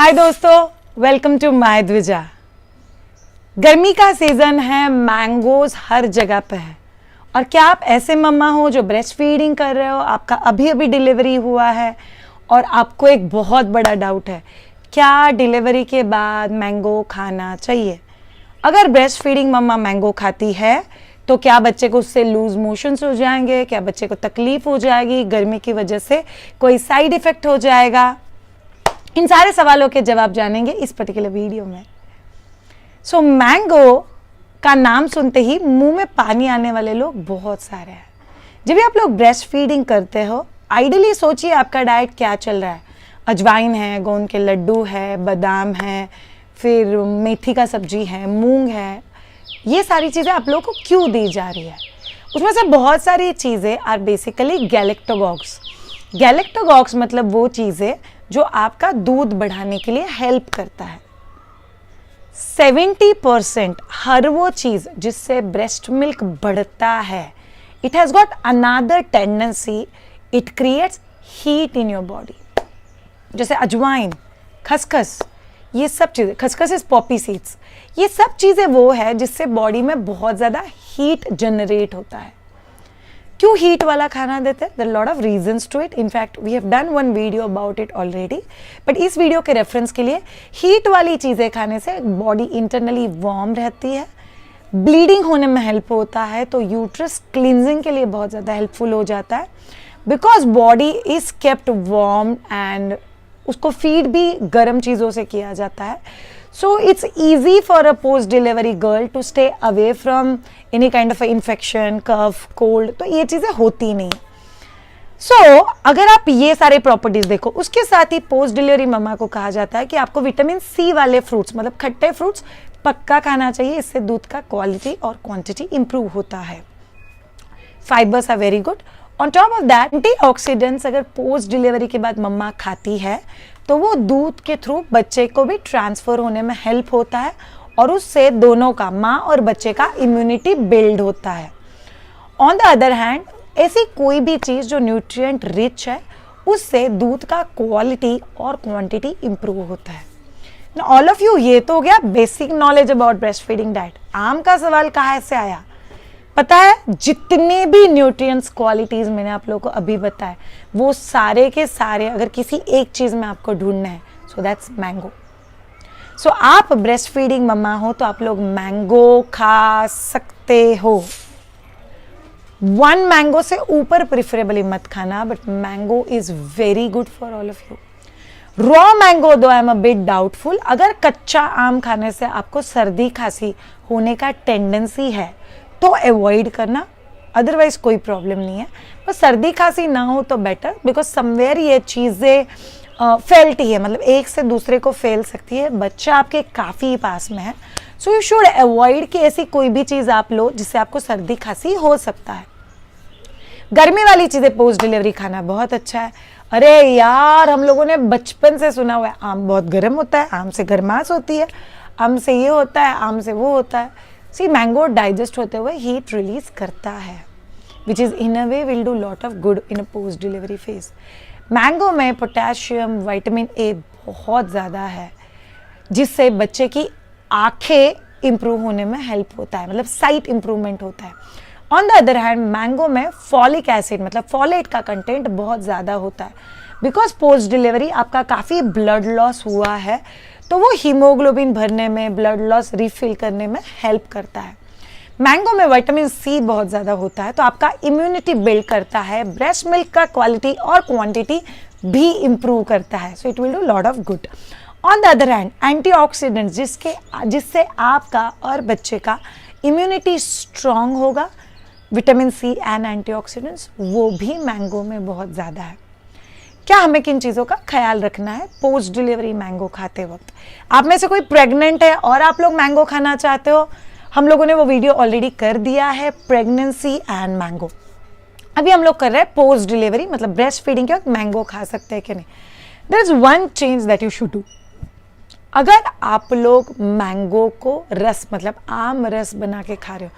हाय दोस्तों, welcome to my Dwija. गर्मी का सीजन है, मैंगोज हर जगह पे है। और क्या आप ऐसे मम्मा हो जो ब्रेस्ट फीडिंग कर रहे हो, आपका अभी अभी डिलीवरी हुआ है और आपको एक बहुत बड़ा डाउट है, क्या डिलीवरी के बाद मैंगो खाना चाहिए? अगर ब्रेस्ट फीडिंग मम्मा मैंगो खाती है तो क्या बच्चे को उससे लूज मोशंस हो जाएंगे, क्या बच्चे को तकलीफ हो जाएगी, गर्मी की वजह से कोई साइड इफेक्ट हो जाएगा? इन सारे सवालों के जवाब जानेंगे इस पर्टिकुलर वीडियो में। सो मैंगो का नाम सुनते ही मुंह में पानी आने वाले लोग बहुत सारे हैं। जब भी आप लोग ब्रेस्ट फीडिंग करते हो, आइडियली सोचिए आपका डाइट क्या चल रहा है। अजवाइन है, गोंद के लड्डू है, बादाम है, फिर मेथी का सब्जी है, मूंग है। ये सारी चीज़ें आप लोगों को क्यों दी जा रही है? उसमें से बहुत सारी चीज़ें आर बेसिकली गैलेक्टोगॉग्स। गैलेक्टोगॉग्स मतलब वो चीज़ें जो आपका दूध बढ़ाने के लिए हेल्प करता है। 70% हर वो चीज़ जिससे ब्रेस्ट मिल्क बढ़ता है, it has got another tendency, it creates heat in your body. जैसे अजवाइन, खसखस, ये सब चीज़ें, खसखस इज पॉपी सीड्स, ये सब चीज़ें वो है जिससे बॉडी में बहुत ज़्यादा हीट जनरेट होता है। क्यों हीट वाला खाना देते हैं? There are lot of reasons to it. In fact we have done one video about it already, but इस वीडियो के रेफरेंस के लिए हीट वाली चीज़ें खाने से बॉडी इंटरनली वार्म रहती है, ब्लीडिंग होने में हेल्प होता है, तो यूट्रस क्लिनजिंग के लिए बहुत ज़्यादा हेल्पफुल हो जाता है, because body is kept warm and उसको फीड भी गर्म चीज़ों से किया जाता है। So it's easy for a post-delivery girl to stay away from any kind of a infection, cough, cold. तो ये चीज़ें होती नहीं। So अगर आप ये सारे प्रॉपर्टीज देखो, उसके साथ ही पोस्ट डिलीवरी मम्मा को कहा जाता है कि आपको विटामिन सी वाले फ्रूट्स, मतलब खट्टे फ्रूट्स पक्का खाना चाहिए। इससे दूध का क्वालिटी और क्वांटिटी इंप्रूव होता है। Fibres are very good. On top of that, antioxidants अगर पोस्ट डिलीवरी के बाद मम्मा खाती है तो वो दूध के थ्रू बच्चे को भी ट्रांसफर होने में हेल्प होता है और उससे दोनों का, माँ और बच्चे का, इम्यूनिटी बिल्ड होता है। ऑन द अदर हैंड, ऐसी कोई भी चीज़ जो न्यूट्रिएंट रिच है, उससे दूध का क्वालिटी और क्वांटिटी इंप्रूव होता है। ऑल ऑफ यू, ये तो हो गया basic knowledge about breast feeding diet. आम का सवाल कहाँ से आया? पता है, जितने भी न्यूट्रिएंट्स क्वालिटीज मैंने आप लोगों को अभी बताए, वो सारे के सारे अगर किसी एक चीज में आपको ढूंढना है, सो दैट्स मैंगो। सो आप ब्रेस्ट फीडिंग मम्मा हो तो आप लोग मैंगो खा सकते हो। 1 मैंगो से ऊपर प्रिफरेबली मत खाना, but mango is very good for all of you. Raw mango though I am a bit doubtful. अगर कच्चा आम खाने से आपको सर्दी खांसी होने का टेंडेंसी है तो अवॉइड करना, अदरवाइज कोई प्रॉब्लम नहीं है। पर सर्दी खांसी ना हो तो बेटर, बिकॉज समवेयर ये चीज़ें फैलती है, मतलब एक से दूसरे को फैल सकती है। बच्चा आपके काफ़ी पास में है, सो यू शुड अवॉइड कि ऐसी कोई भी चीज़ आप लो जिससे आपको सर्दी खांसी हो सकता है। गर्मी वाली चीज़ें पोस्ट डिलीवरी खाना बहुत अच्छा है। अरे यार, हम लोगों ने बचपन से सुना हुआ है आम बहुत गर्म होता है, आम से गर्माश होती है, आम से ये होता है, आम से वो होता है। सी, मैंगो डाइजेस्ट होते हुए हीट रिलीज करता है, which is in a way will do lot of good in a post delivery phase. Mango में पोटेशियम, विटामिन ए बहुत ज़्यादा है, जिससे बच्चे की आंखें इंप्रूव होने में हेल्प होता है, मतलब साइट इंप्रूवमेंट होता है। On the other hand, mango में फॉलिक एसिड मतलब फॉलेट का कंटेंट बहुत ज़्यादा होता है, बिकॉज पोस्ट डिलीवरी आपका काफ़ी ब्लड लॉस हुआ है, तो वो हीमोग्लोबिन भरने में, ब्लड लॉस रिफिल करने में हेल्प करता है। मैंगो में विटामिन सी बहुत ज़्यादा होता है, तो आपका इम्यूनिटी बिल्ड करता है, ब्रेस्ट मिल्क का क्वालिटी और क्वांटिटी भी इंप्रूव करता है, so it will do lot of good. On the other hand, antioxidants जिससे आपका और बच्चे का इम्यूनिटी स्ट्रांग होगा, विटामिन सी एंड एंटीऑक्सीडेंट्स, वो भी मैंगो में बहुत ज़्यादा है। क्या हमें किन चीज़ों का ख्याल रखना है पोस्ट डिलीवरी मैंगो खाते वक्त? आप में से कोई प्रेग्नेंट है और आप लोग मैंगो खाना चाहते हो, हम लोगों ने वो वीडियो ऑलरेडी कर दिया है, प्रेगनेंसी एंड मैंगो। अभी हम लोग कर रहे हैं पोस्ट डिलीवरी, मतलब ब्रेस्ट फीडिंग के वक्त मैंगो खा सकते हैं कि नहीं। There is one change that you should do. अगर आप लोग मैंगो को रस, मतलब आम रस बना के खा रहे हो,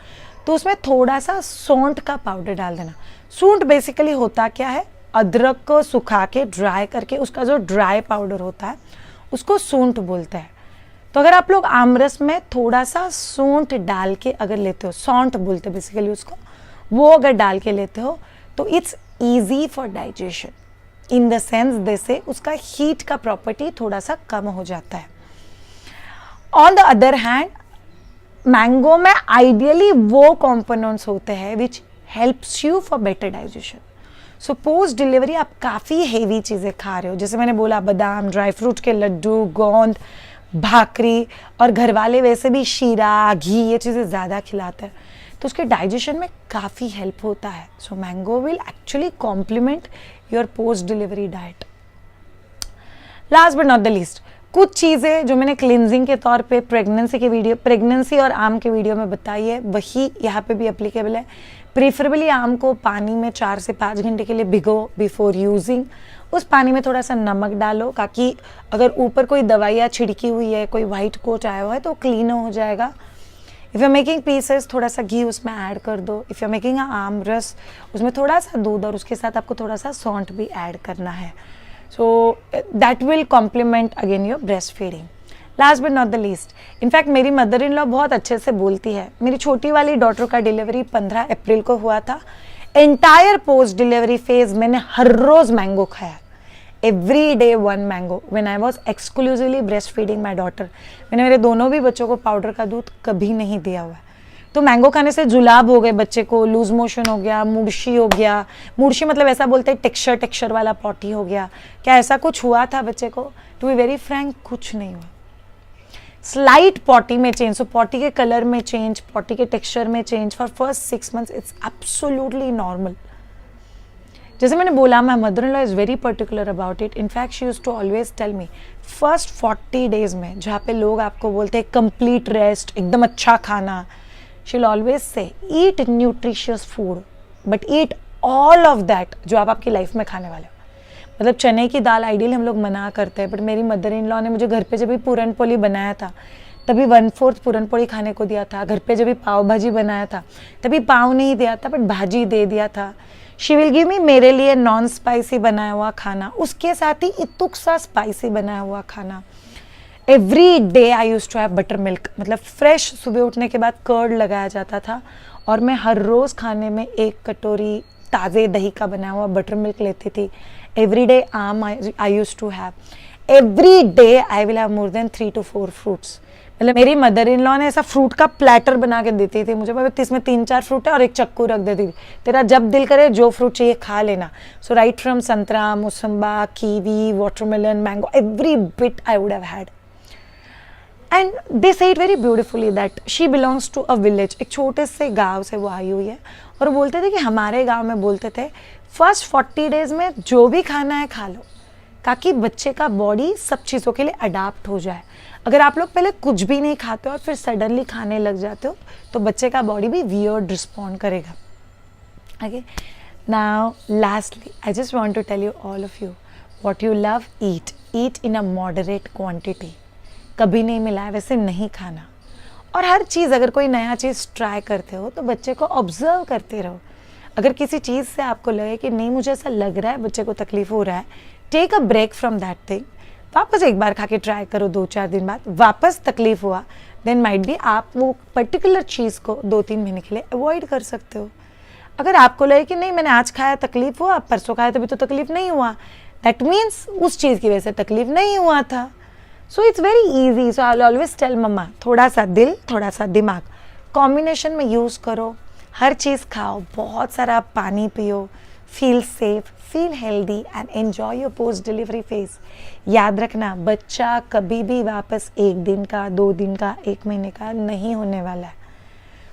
तो उसमें थोड़ा सा सौंठ का पाउडर डाल देना। सूंठ बेसिकली होता क्या है? अदरक को सुखा के ड्राई करके उसका जो ड्राई पाउडर होता है उसको सूंठ बोलते हैं। तो अगर आप लोग आमरस में थोड़ा सा सूंठ डाल के अगर लेते हो, सौंठ बोलते हैं बेसिकली उसको, वो अगर डाल के लेते हो तो it's easy for digestion, in the sense जैसे उसका हीट का प्रॉपर्टी थोड़ा सा कम हो जाता है। On the other hand mango में आइडियली वो कॉम्पोनेंट्स होते हैं which helps you for better digestion. So post delivery आप काफ़ी हेवी चीज़ें खा रहे हो, जैसे मैंने बोला बादाम, ड्राई फ्रूट के लड्डू, गोंद, भाकरी, और घर वाले वैसे भी शीरा, घी, ये चीज़ें ज़्यादा खिलाते हैं, तो उसके डाइजेशन में काफ़ी हेल्प होता है। So mango will actually complement your post delivery diet. Last but not the least, कुछ चीज़ें जो मैंने क्लिनजिंग के तौर पे प्रेगनेंसी और आम के वीडियो में बताई है, वही यहाँ पे भी एप्लीकेबल है। प्रीफरेबली आम को पानी में 4 से 5 घंटे के लिए भिगो बिफोर यूजिंग। उस पानी में थोड़ा सा नमक डालो, ताकि अगर ऊपर कोई दवाइयाँ छिड़की हुई है, कोई वाइट कोट आया हुआ है, तो क्लीन हो जाएगा। If you are making pieces, थोड़ा सा घी उसमें ऐड कर दो। इफ़ यू आर मेकिंग आम रस, उसमें थोड़ा सा दूध और उसके साथ आपको थोड़ा सा सौंठ भी ऐड करना है। So that will complement again your breast feeding. Last but not the least, in fact मेरी मदर इन लॉ बहुत अच्छे से बोलती है। मेरी छोटी वाली डॉटर का डिलीवरी 15 अप्रैल को हुआ था। एंटायर पोस्ट डिलीवरी फेज मैंने हर रोज़ मैंगो खाया, every day 1 mango when I was exclusively breast feeding my daughter. मैंने मेरे दोनों भी बच्चों को पाउडर का दूध कभी नहीं दिया हुआ है। तो मैंगो खाने से जुलाब हो गए बच्चे को, लूज मोशन हो गया, मुड़शी हो गया। मुड़शी मतलब ऐसा बोलते हैं टेक्सचर वाला पॉटी हो गया। क्या ऐसा कुछ हुआ था बच्चे को? टू बी वेरी फ्रैंक, कुछ नहीं हुआ। स्लाइट पॉटी में चेंज, सो पॉटी के कलर में चेंज, पॉटी के टेक्सचर में change for first 6 months, it's absolutely normal. जैसे मैंने बोला, my mother in law is very particular about it. In fact she used to always tell me, first 40 days में जहाँ पे लोग आपको बोलते हैं कंप्लीट रेस्ट, एकदम अच्छा खाना, she will always say eat nutritious food, but eat all of that जो आप आपकी लाइफ में खाने वाले हो। मतलब चने की दाल आइडियली हम लोग मना करते हैं, बट मेरी मदर इन लॉ ने मुझे घर पे जब भी पूरन पोली बनाया था तभी 1/4 पूरन पोली खाने को दिया था। घर पे जब भी पाव भाजी बनाया था तभी पाव नहीं दिया था, बट भाजी दे दिया था। शी विल गिव मी मेरे लिए नॉन स्पाइसी बनाया हुआ खाना, उसके साथ ही इतुक सा स्पाइसी बनाया हुआ खाना। Every day I use to have butter milk, मतलब फ्रेश सुबह उठने के बाद कर्ड लगाया जाता था, और मैं हर रोज़ खाने में 1 कटोरी ताज़े दही का बनाया हुआ बटर मिल्क लेती थी। Every day aam I use to have, every day I will have more than 3 to 4 fruits। मतलब मेरी मदर इन लॉ ने ऐसा फ्रूट का प्लेटर बना के देती थी मुझे, इसमें 3-4 फ्रूट है और एक चक्कू रख देती थी, तेरा जब दिल करे जो फ्रूट चाहिए खा लेना। सो right from santra, mosambi, kiwi, watermelon, mango, every bit I would have had. And they say it very beautifully that she belongs to a village, एक छोटे से गाँव से वो आई हुई है। और बोलते थे कि हमारे गाँव में बोलते थे फर्स्ट 40 days में जो भी खाना है खा लो, ताकि बच्चे का बॉडी सब चीज़ों के लिए अडाप्ट हो जाए। अगर आप लोग पहले कुछ भी नहीं खाते हो और फिर सडनली खाने लग जाते हो तो बच्चे का बॉडी भी वियर्ड रिस्पॉन्ड करेगा। Okay, now lastly I just want to tell you all of you, what you love eat in a moderate quantity. कभी नहीं मिला है वैसे नहीं खाना। और हर चीज़, अगर कोई नया चीज़ ट्राई करते हो तो बच्चे को ऑब्जर्व करते रहो। अगर किसी चीज़ से आपको लगे कि नहीं मुझे ऐसा लग रहा है, बच्चे को तकलीफ हो रहा है, take a break from that thing. वापस एक बार खा के ट्राई करो, 2-4 दिन बाद वापस तकलीफ हुआ, देन माइट बी आप वो पर्टिकुलर चीज़ को 2-3 महीने के लिए अवॉइड कर सकते हो। अगर आपको लगे कि नहीं मैंने आज खाया तकलीफ हुआ, परसों खाया तभी तो तकलीफ नहीं हुआ, दैट मीन्स उस चीज़ की वजह से तकलीफ नहीं हुआ था। So it's very easy. So I will always tell mamma, थोड़ा सा दिल थोड़ा सा दिमाग कॉम्बिनेशन में यूज़ करो, हर चीज़ खाओ, बहुत सारा पानी पियो, feel safe, feel healthy and enjoy your post delivery phase. याद रखना, बच्चा कभी भी वापस 1 दिन का, 2 दिन का, 1 महीने का नहीं होने वाला है।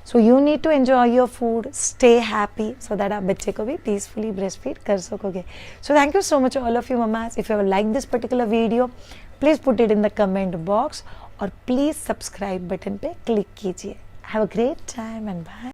So you need to enjoy your food, stay happy, so that आप बच्चे को भी पीसफुली ब्रेस्ट फीड कर सकोगे। So thank you so much all of you mamas. If you like this particular video, please put it in the comment box और please subscribe button पे click कीजिए। Have a great time and bye.